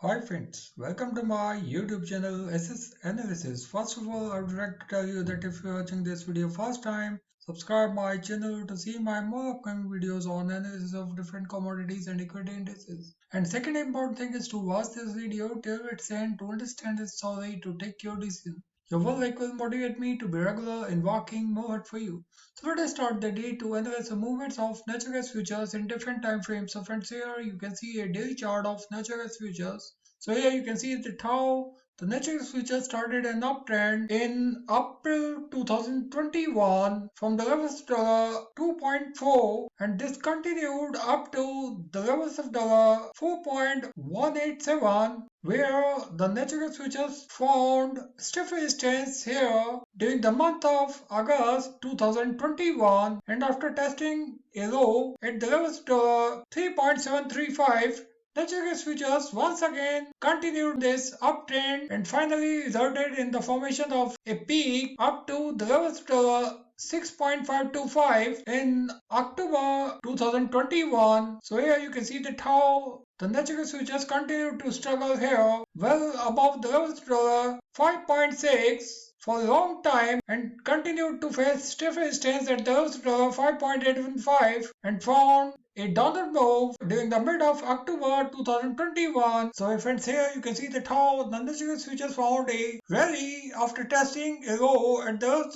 Hi friends, welcome to my YouTube channel SS Analysis. First of all, I would like to tell you that if you are watching this video first time, subscribe my channel to see my more upcoming videos on analysis of different commodities and equity indices. And second important thing is to watch this video till its end to understand its story to take your decision. Your work will motivate me to be regular in working more for you. So let us start the day to analyze the movements of natural gas futures in different time frames. So friends, here you can see a daily chart of natural gas futures. So here you can see that how the natural gas futures started an uptrend in April 2021 from the levels of 2.4, and this continued up to the levels of 4.187, where the natural gas futures found stiff resistance here during the month of August 2021, and after testing a low at the levels of 3.735, natural gas futures once again continued this uptrend and finally resulted in the formation of a peak up to the levels of 6.525 in October 2021. So here you can see that how the natural gas futures continued to struggle here well above the levels of 5.6 for a long time and continued to face stiff resistance at the levels of 5.815 and found a downward move during the mid of October 2021. So friends, here you can see that how the natural gas futures found a rally after testing a low at the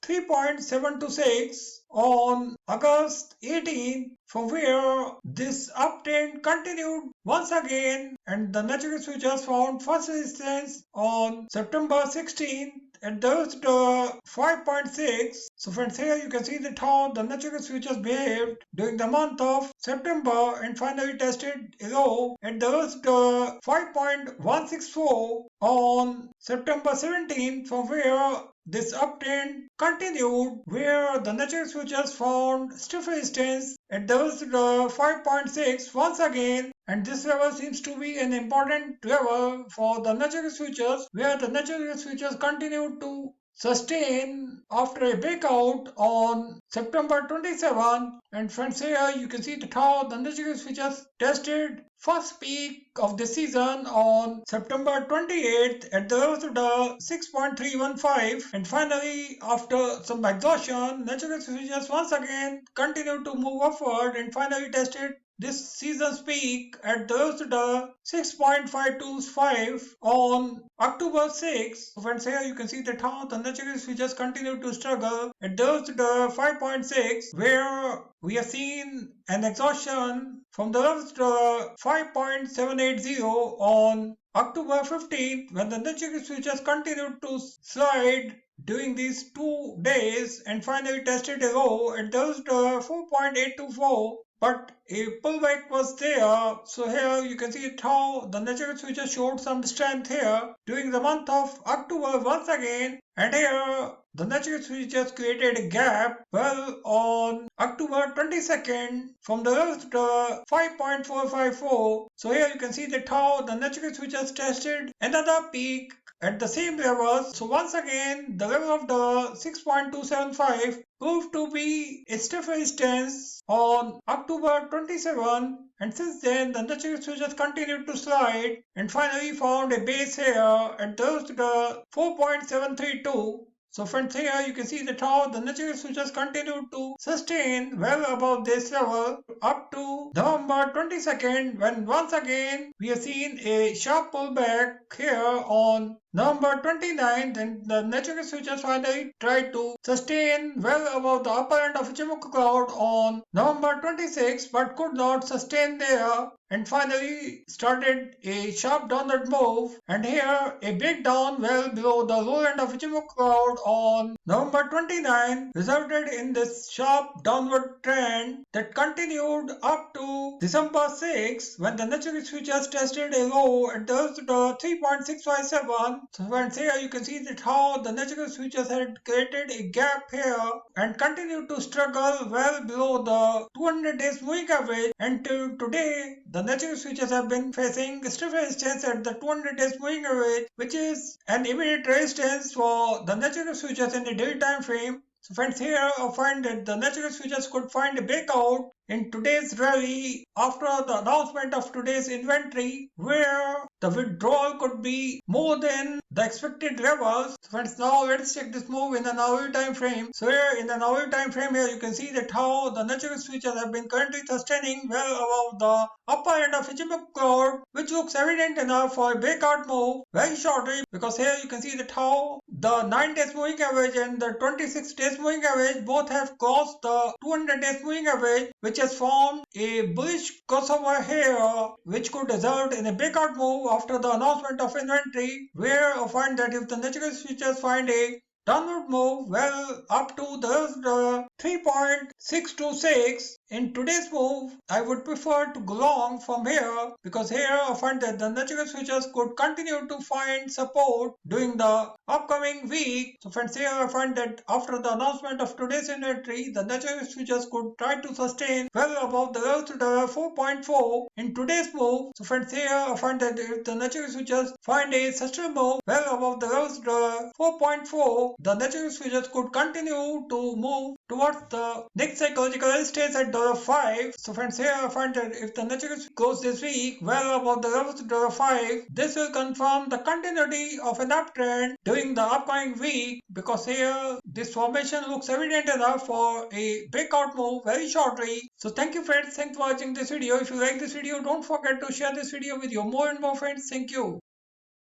3.726 on August 18, from where this uptrend continued once again, and the natural gas futures found first resistance on September 16 at the 5.6. So friends, here you can see that how the natural gas futures behaved during the month of September and finally tested a low at the 5.164 on September 17, from where this uptrend continued, where the natural gas futures found stiff resistance at the 5.6 once again, and this level seems to be an important level for the natural gas futures, where the natural gas futures continued to sustain after a breakout on September 27. And friends, here you can see that how the natural gas futures tested first peak of the season on September 28th at the levels of the 6.315, and finally after some exhaustion, natural gas futures once again continued to move upward and finally tested this season's peak at the 6.525 on October 6. Friends, here you can see that how the natural gas futures continue to struggle at the 5.6, where we have seen an exhaustion from the levels to 5.780 on October 15th, when the natural gas futures continued to slide during these 2 days and finally tested a low at those 4.824, but a pullback was there. So here you can see how the natural gas futures showed some strength here during the month of October once again, and here the natural gas futures created a gap well on October 22nd from the levels to 5.454. So here you can see that how the natural gas futures tested another peak at the same levels. So once again the level of the 6.275 proved to be a stiff resistance on October 27, and since then the natural gas futures continued to slide and finally found a base here at the 4.732. So friends, here you can see that how the natural gas futures continued to sustain well above this level up to November 22nd, when once again we have seen a sharp pullback here on November 29th, and the natural gas futures finally tried to sustain well above the upper end of Ichimoku cloud on November 26th, but could not sustain there and finally started a sharp downward move, and here a breakdown well below the low end of Ichimoku cloud on November 29 resulted in this sharp downward trend that continued up to December 6, when the natural gas futures tested a low at the 3.657. So friends, here you can see that how the natural gas futures had created a gap here and continued to struggle well below the 200 days moving average, and till today the natural gas futures have been facing stiff resistance at the 200 days moving average, which is an immediate resistance for the natural gas futures in the daily time frame. So friends, here I find that the natural gas futures could find a breakout in today's rally after the announcement of today's inventory where the withdrawal could be more than the expected levels. So friends, now let's check this move in an hourly time frame. So here in an hourly time frame here you can see that how the natural futures have been currently sustaining well above the upper end of Ichimoku cloud, which looks evident enough for a breakout move very shortly, because here you can see that how the 9 days moving average and the 26 days moving average both have crossed the 200 days moving average, which has formed a bullish crossover here, which could result in a breakout move after the announcement of inventory, where I find that if the natural futures find a downward move well up to the 3.626 in today's move, I would prefer to go long from here, because here I find that the natural futures could continue to find support during the upcoming week. So friends, here I find that after the announcement of today's inventory, the natural futures could try to sustain well above the level to the 4.4 in today's move. So friends, here I find that if the natural futures find a sustainable move well above the level to the 4.4, the natural futures could continue to move towards the next psychological stage at $5. So friends, here I find that if the natural goes this week well above the level to $5, this will confirm the continuity of an uptrend during the upcoming week, because here this formation looks evident enough for a breakout move very shortly. So thank you friends, thanks for watching this video. If you like this video, don't forget to share this video with your more and more friends. Thank you.